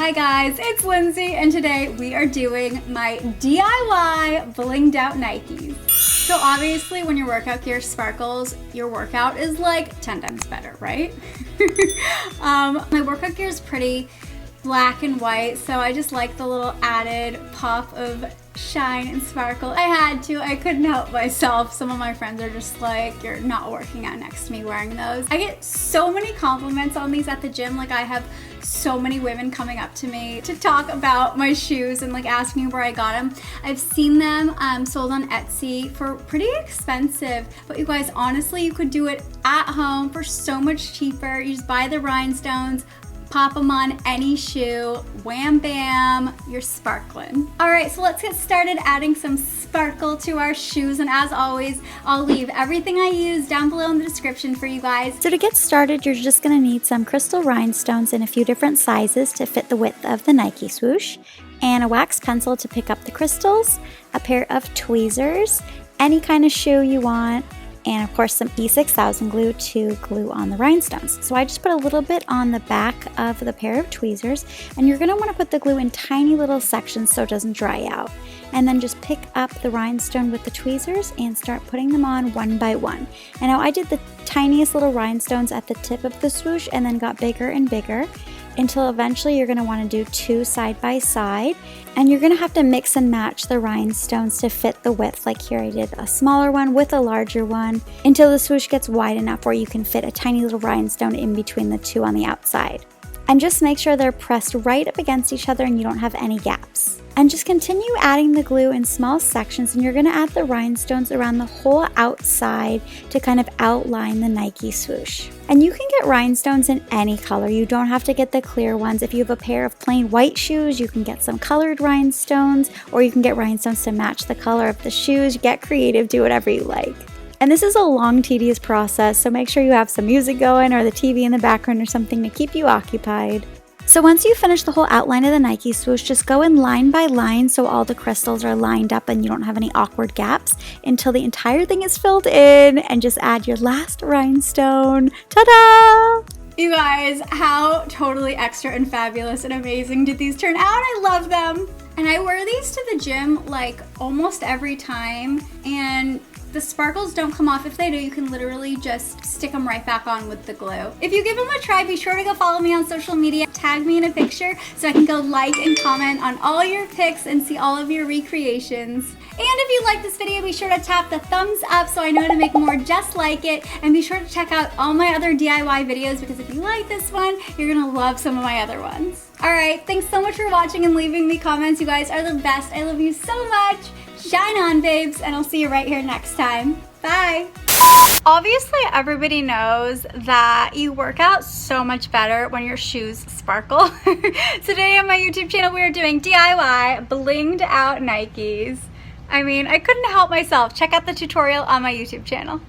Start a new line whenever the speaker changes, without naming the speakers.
Hi guys, it's Lindsay and today we are doing my DIY blinged out Nikes. So obviously when your workout gear sparkles, your workout is like 10 times better, right? My workout gear is pretty black and white, so I just like the little added pop of shine and sparkle. I couldn't help myself. Some of my friends are just like, you're not working out next to me wearing those. I get so many compliments on these at the gym. Like I have so many women coming up to me to talk about my shoes and like asking where I got them. I've seen them sold on Etsy for pretty expensive, but you guys, honestly, you could do it at home for so much cheaper. You just buy the rhinestones, pop them on any shoe, wham bam, you're sparkling. All right, so let's get started adding some sparkle to our shoes, and as always, I'll leave everything I use down below in the description for you guys.
So to get started, you're just gonna need some crystal rhinestones in a few different sizes to fit the width of the Nike swoosh, and a wax pencil to pick up the crystals, a pair of tweezers, any kind of shoe you want, and of course some E6000 glue to glue on the rhinestones. So I just put a little bit on the back of the pair of tweezers, and you're gonna wanna put the glue in tiny little sections so it doesn't dry out. And then just pick up the rhinestone with the tweezers and start putting them on one by one. And now I did the tiniest little rhinestones at the tip of the swoosh and then got bigger and bigger until eventually you're gonna wanna do two side by side. And you're gonna have to mix and match the rhinestones to fit the width. Like here I did a smaller one with a larger one until the swoosh gets wide enough where you can fit a tiny little rhinestone in between the two on the outside. And just make sure they're pressed right up against each other and you don't have any gaps. And just continue adding the glue in small sections, and you're gonna add the rhinestones around the whole outside to kind of outline the Nike swoosh. And you can get rhinestones in any color. You don't have to get the clear ones. If you have a pair of plain white shoes, you can get some colored rhinestones, or you can get rhinestones to match the color of the shoes. Get creative, do whatever you like. And this is a long, tedious process, so make sure you have some music going or the TV in the background or something to keep you occupied. So once you finish the whole outline of the Nike swoosh, just go in line by line so all the crystals are lined up and you don't have any awkward gaps until the entire thing is filled in, and just add your last rhinestone. Ta-da!
You guys, how totally extra and fabulous and amazing did these turn out? I love them. And I wear these to the gym like almost every time, and the sparkles don't come off. If they do, you can literally just stick them right back on with the glue. If you give them a try, be sure to go follow me on social media. Tag me in a picture so I can go like and comment on all your pics and see all of your recreations. And if you like this video, be sure to tap the thumbs up so I know to make more just like it. And be sure to check out all my other DIY videos, because if you like this one, you're gonna love some of my other ones. All right, thanks so much for watching and leaving me comments. You guys are the best. I love you so much. Shine on, babes, and I'll see you right here next time. Bye. Obviously, everybody knows that you work out so much better when your shoes sparkle. Today on my YouTube channel, we are doing DIY blinged out Nikes. I mean, I couldn't help myself. Check out the tutorial on my YouTube channel.